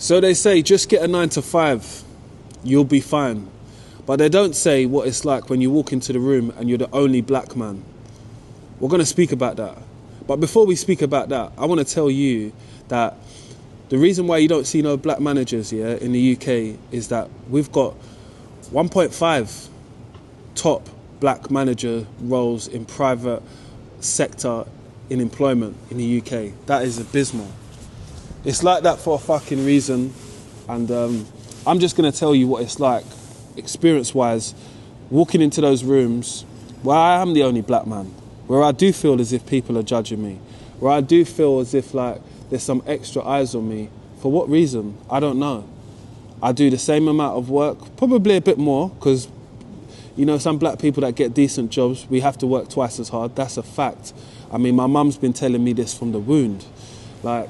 So they say, just get a 9 to 5, you'll be fine. But they don't say what it's like when you walk into the room and you're the only black man. We're going to speak about that. But before we speak about that, I want to tell you that the reason why you don't see no black managers in the UK is that we've got 1.5 top black manager roles in private sector in employment in the UK. That is abysmal. It's like that for a fucking reason. And I'm just going to tell you what it's like, experience-wise, walking into those rooms where I am the only black man, where I do feel as if people are judging me, where I do feel as if like there's some extra eyes on me. For what reason? I don't know. I do the same amount of work, probably a bit more, because, you know, some black people that get decent jobs, we have to work twice as hard. That's a fact. I mean, my mum's been telling me this from the wound. Like,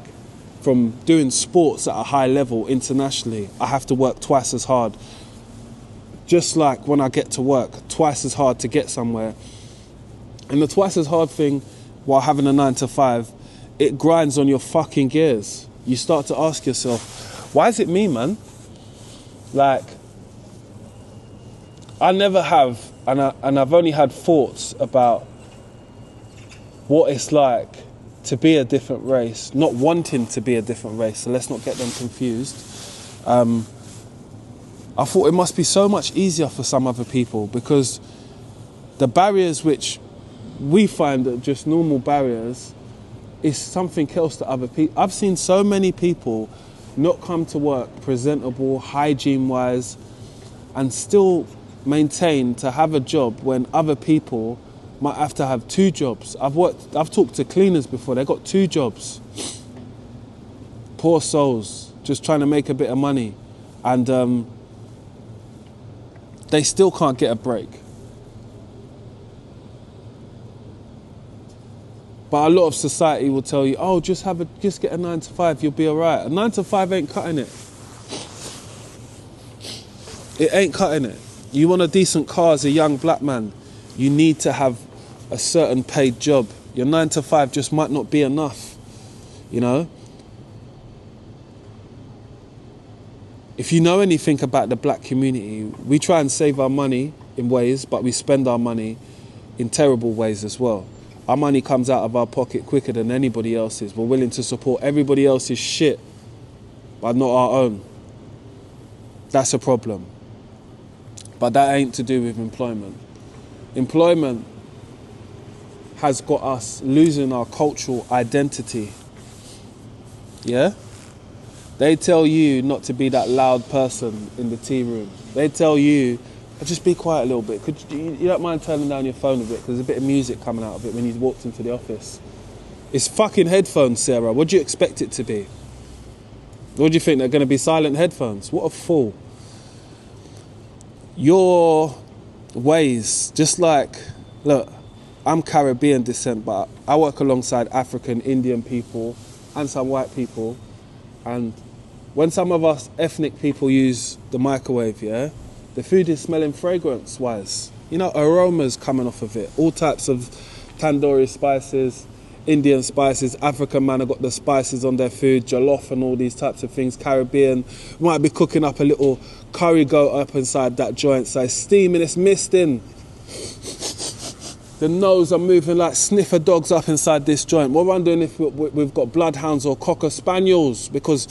from doing sports at a high level internationally, I have to work twice as hard. Just like when I get to work, twice as hard to get somewhere. And the twice as hard thing, while having a 9 to 5, it grinds on your fucking gears. You start to ask yourself, why is it me, man? Like, I never have, and I've only had thoughts about what it's like to be a different race, not wanting to be a different race, so let's not get them confused. I thought it must be so much easier for some other people, because the barriers which we find are just normal barriers is something else to other people. I've seen so many people not come to work presentable, hygiene-wise, and still maintain to have a job when other people might have to have 2 jobs. I've talked to cleaners before, they got 2 jobs. Poor souls, just trying to make a bit of money. And they still can't get a break. But a lot of society will tell you, oh, just get a 9 to 5, you'll be all right. A 9 to 5 ain't cutting it. It ain't cutting it. You want a decent car as a young black man, you need to have a certain paid job. Your 9 to 5 just might not be enough, you know? If you know anything about the black community, we try and save our money in ways, but we spend our money in terrible ways as well. Our money comes out of our pocket quicker than anybody else's. We're willing to support everybody else's shit, but not our own. That's a problem. But that ain't to do with employment. Employment has got us losing our cultural identity. Yeah? They tell you not to be that loud person in the tea room. They tell you, just be quiet a little bit. You don't mind turning down your phone a bit, because there's a bit of music coming out of it when you walked into the office. It's fucking headphones, Sarah. What do you expect it to be? What do you think, they're going to be silent headphones? What a fool. Your ways, just like, look, I'm Caribbean descent, but I work alongside African, Indian people and some white people. And when some of us ethnic people use the microwave, the food is smelling fragrance-wise. You know, aromas coming off of it. All types of tandoori spices, Indian spices. African man have got the spices on their food, jollof and all these types of things. Caribbean might be cooking up a little curry goat up inside that joint. So it's steaming, it's misting. The nose are moving like sniffer dogs up inside this joint. We're wondering if we've got bloodhounds or cocker spaniels, because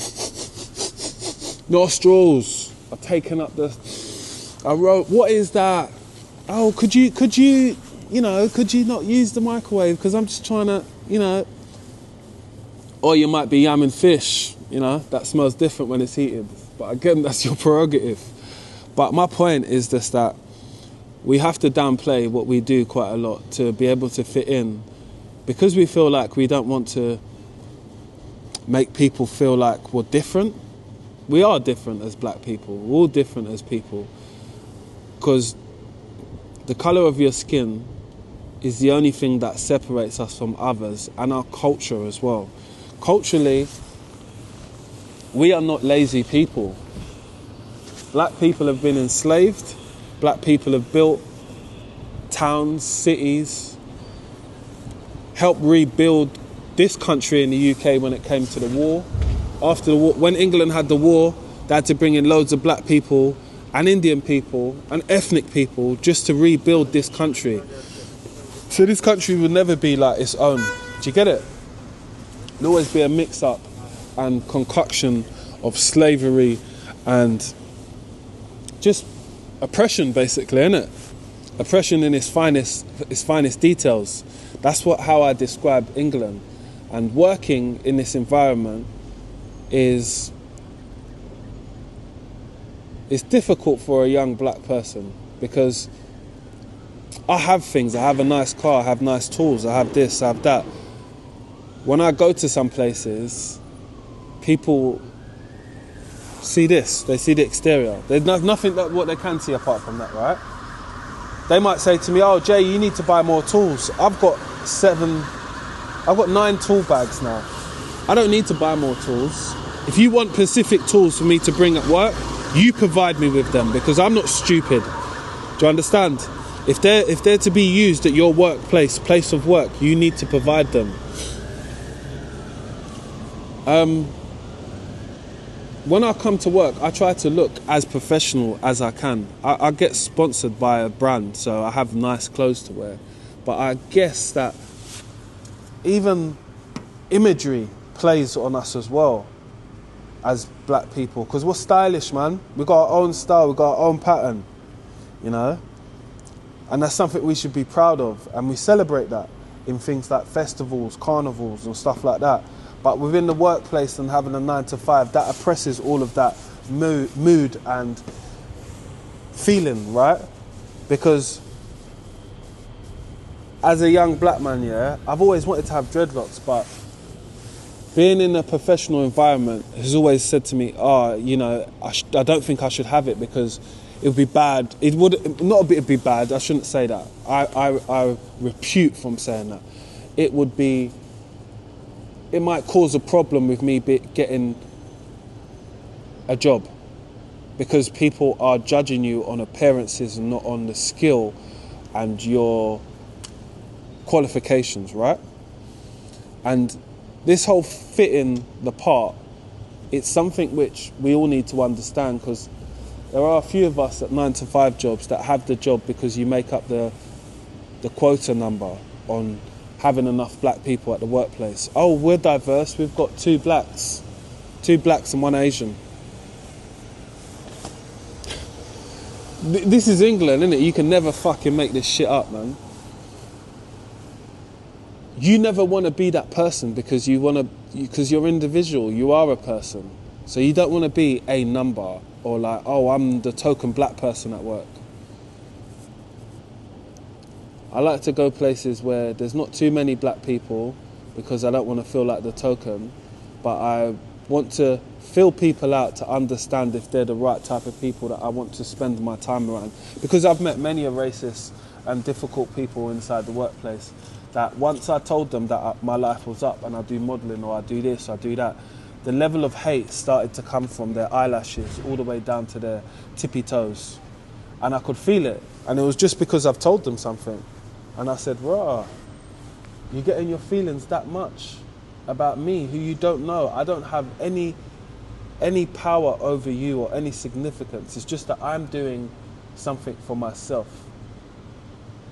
nostrils are taking up the... I wrote, what is that? Oh, could you not use the microwave? Because I'm just trying to, Or you might be yamming fish, that smells different when it's heated. But again, that's your prerogative. But my point is just that we have to downplay what we do quite a lot to be able to fit in, because we feel like we don't want to make people feel like we're different. We are different as black people. We're all different as people. Because the colour of your skin is the only thing that separates us from others, and our culture as well. Culturally, we are not lazy people. Black people have been enslaved. Black people have built towns, cities, helped rebuild this country in the UK when it came to the war. after the war, when England had the war, they had to bring in loads of black people and Indian people and ethnic people just to rebuild this country. So this country will never be like its own. Do you get it? There'll always be a mix-up and concoction of slavery and just oppression, basically, innit? Oppression in its finest details. That's how I describe England. And working in this environment is difficult for a young black person, because I have things. I have a nice car, I have nice tools, I have this, I have that. When I go to some places, people see this, they see the exterior. There's nothing that what they can see apart from that, right? They might say to me, oh, Jay, you need to buy more tools. I've got 9 tool bags now. I don't need to buy more tools. If you want specific tools for me to bring at work, you provide me with them, because I'm not stupid. Do you understand? If they're to be used at your workplace, place of work, you need to provide them. When I come to work, I try to look as professional as I can. I get sponsored by a brand, so I have nice clothes to wear. But I guess that even imagery plays on us as well as black people, because we're stylish, man. We got our own style, we got our own pattern, you know? And that's something we should be proud of, and we celebrate that in things like festivals, carnivals and stuff like that. But within the workplace and having a 9 to 5, that oppresses all of that mood and feeling, right? Because as a young black man, yeah, I've always wanted to have dreadlocks, but being in a professional environment has always said to me, you know, I don't think I should have it, because it would be bad. It would not be bad. I shouldn't say that. I repute from saying that. It might cause a problem with me getting a job, because people are judging you on appearances and not on the skill and your qualifications, right? And this whole fitting the part, it's something which we all need to understand, because there are a few of us at 9 to 5 jobs that have the job because you make up the quota number on having enough black people at the workplace. Oh, we're diverse, we've got 2 blacks and 1 Asian. This is England, isn't it? You can never fucking make this shit up, man. You never want to be that person, because you're individual, you are a person. So you don't want to be a number, or like, oh, I'm the token black person at work. I like to go places where there's not too many black people, because I don't want to feel like the token, but I want to feel people out to understand if they're the right type of people that I want to spend my time around. Because I've met many a racist and difficult people inside the workplace, that once I told them that my life was up and I do modelling, or I do this, I do that, the level of hate started to come from their eyelashes all the way down to their tippy toes. And I could feel it. And it was just because I've told them something. And I said, rah, you're getting your feelings that much about me, who you don't know. I don't have any power over you or any significance. It's just that I'm doing something for myself.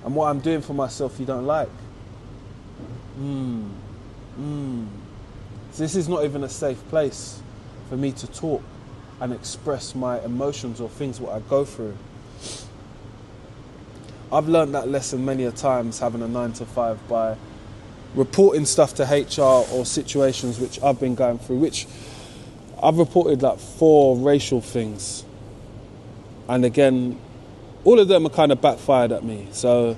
And what I'm doing for myself you don't like. So this is not even a safe place for me to talk and express my emotions or things what I go through. I've learned that lesson many a times, having a 9 to 5, by reporting stuff to HR or situations which I've been going through, which I've reported like 4 racial things. And again, all of them are kind of backfired at me. So,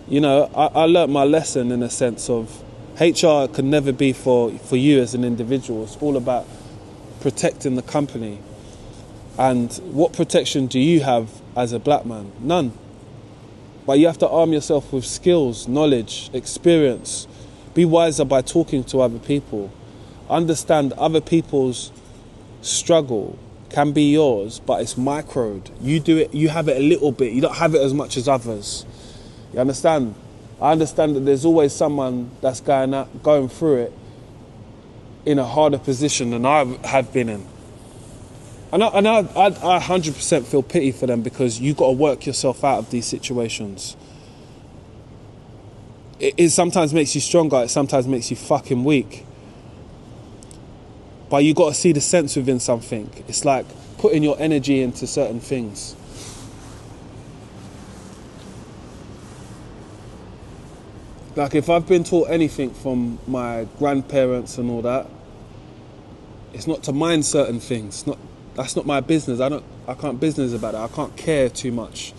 you know, I learnt my lesson in a sense of HR can never be for you as an individual. It's all about protecting the company. And what protection do you have as a black man? None. But you have to arm yourself with skills, knowledge, experience. Be wiser by talking to other people. Understand other people's struggle can be yours, but it's microed. You do it, you have it a little bit. You don't have it as much as others. You understand? I understand that there's always someone that's going through it in a harder position than I have been in. And I 100% feel pity for them, because you got to work yourself out of these situations. It sometimes makes you stronger, it sometimes makes you fucking weak. But you got to see the sense within something. It's like putting your energy into certain things. Like, if I've been taught anything from my grandparents and all that, it's not to mind certain things. That's not my business. I can't business about it. I can't care too much,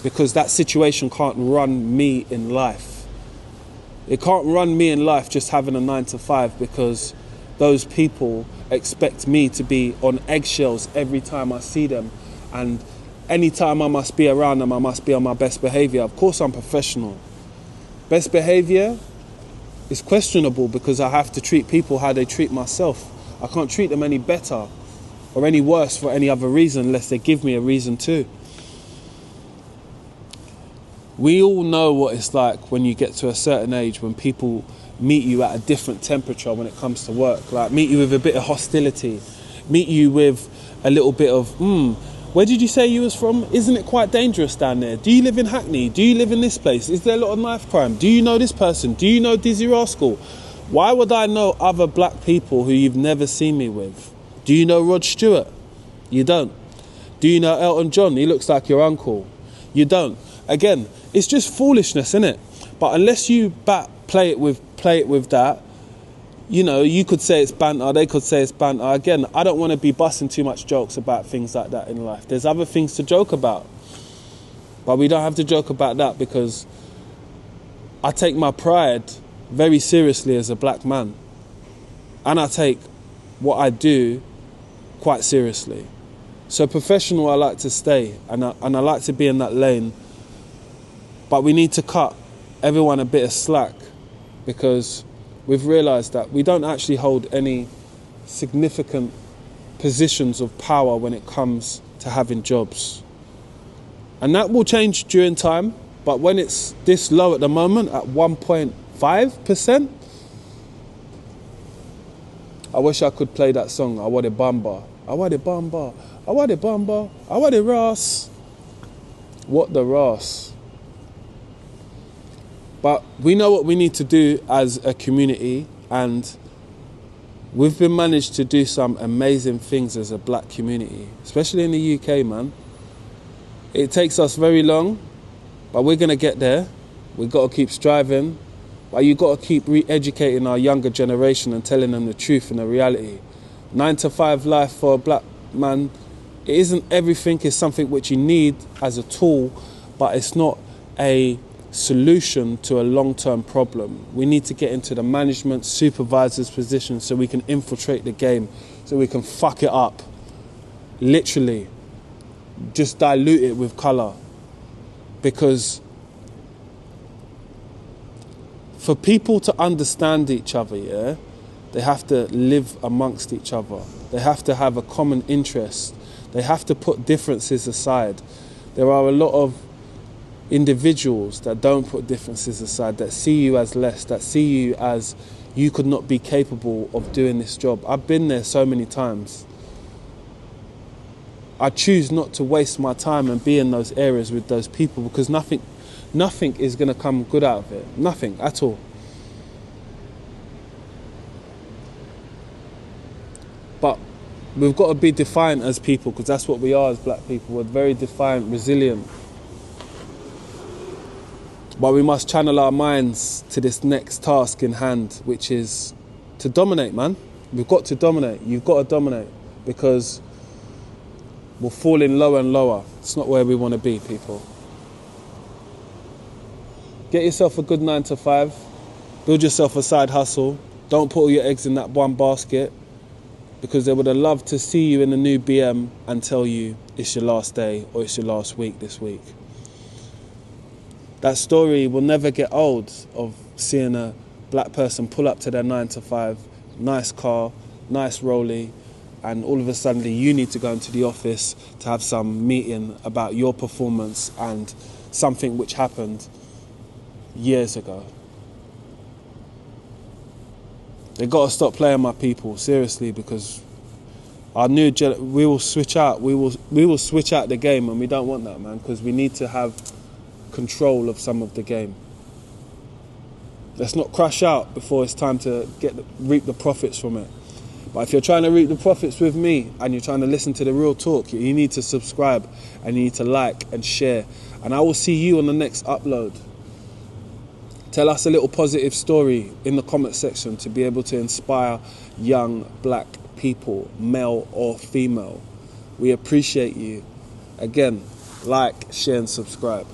because that situation can't run me in life. It can't run me in life just having a 9 to 5, because those people expect me to be on eggshells every time I see them. And anytime I must be around them, I must be on my best behaviour. Of course I'm professional. Best behaviour is questionable, because I have to treat people how they treat myself. I can't treat them any better or any worse for any other reason unless they give me a reason to. We all know what it's like when you get to a certain age, when people meet you at a different temperature when it comes to work. Like, meet you with a bit of hostility, meet you with a little bit of, where did you say you was from? Isn't it quite dangerous down there? Do you live in Hackney? Do you live in this place? Is there a lot of knife crime? Do you know this person? Do you know Dizzy Rascal? Why would I know other black people who you've never seen me with? Do you know Rod Stewart? You don't. Do you know Elton John? He looks like your uncle. You don't. Again, it's just foolishness, isn't it? But unless you play it with that, you know, you could say it's banter, they could say it's banter. Again, I don't want to be busting too much jokes about things like that in life. There's other things to joke about. But we don't have to joke about that, because I take my pride very seriously as a black man. And I take what I do quite seriously. So professional I like to stay, and I like to be in that lane. But we need to cut everyone a bit of slack, because we've realised that we don't actually hold any significant positions of power when it comes to having jobs. And that will change during time, but when it's this low at the moment, at 1.5%, I wish I could play that song, I want it bamba, I want it bamba, I want it bamba, I want it ras. What the ras? But we know what we need to do as a community, and we've been managed to do some amazing things as a black community, especially in the UK, man. It takes us very long, but we're going to get there. We've got to keep striving, but you've got to keep re-educating our younger generation and telling them the truth and the reality. 9 to 5 life for a black man, it isn't everything. It's something which you need as a tool, but it's not a solution to a long-term problem. We need to get into the management, supervisors position, so we can infiltrate the game, so we can fuck it up. Literally, just dilute it with colour. Because for people to understand each other, yeah, they have to live amongst each other. They have to have a common interest. They have to put differences aside. There are a lot of individuals that don't put differences aside, that see you as less, that see you as you could not be capable of doing this job. I've been there so many times. I choose not to waste my time and be in those areas with those people, because nothing is going to come good out of it. Nothing at all. But we've got to be defiant as people, because that's what we are as black people. We're very defiant, resilient. But we must channel our minds to this next task in hand, which is to dominate, man. We've got to dominate. You've got to dominate, because we're falling lower and lower. It's not where we want to be, people. Get yourself a good 9 to 5. Build yourself a side hustle. Don't put all your eggs in that one basket, because they would have loved to see you in the new BM and tell you it's your last day or it's your last week this week. That story will never get old, of seeing a black person pull up to their 9 to 5, nice car, nice rollie, and all of a sudden you need to go into the office to have some meeting about your performance and something which happened years ago. They got to stop playing my people, seriously, because we will switch out. We will switch out the game, and we don't want that, man, because we need to have control of some of the game. Let's not crash out before it's time to reap the profits from it. But if you're trying to reap the profits with me and you're trying to listen to the real talk, you need to subscribe and you need to like and share. And I will see you on the next upload. Tell us a little positive story in the comment section to be able to inspire young black people, male or female. We appreciate you. Again, like, share and subscribe.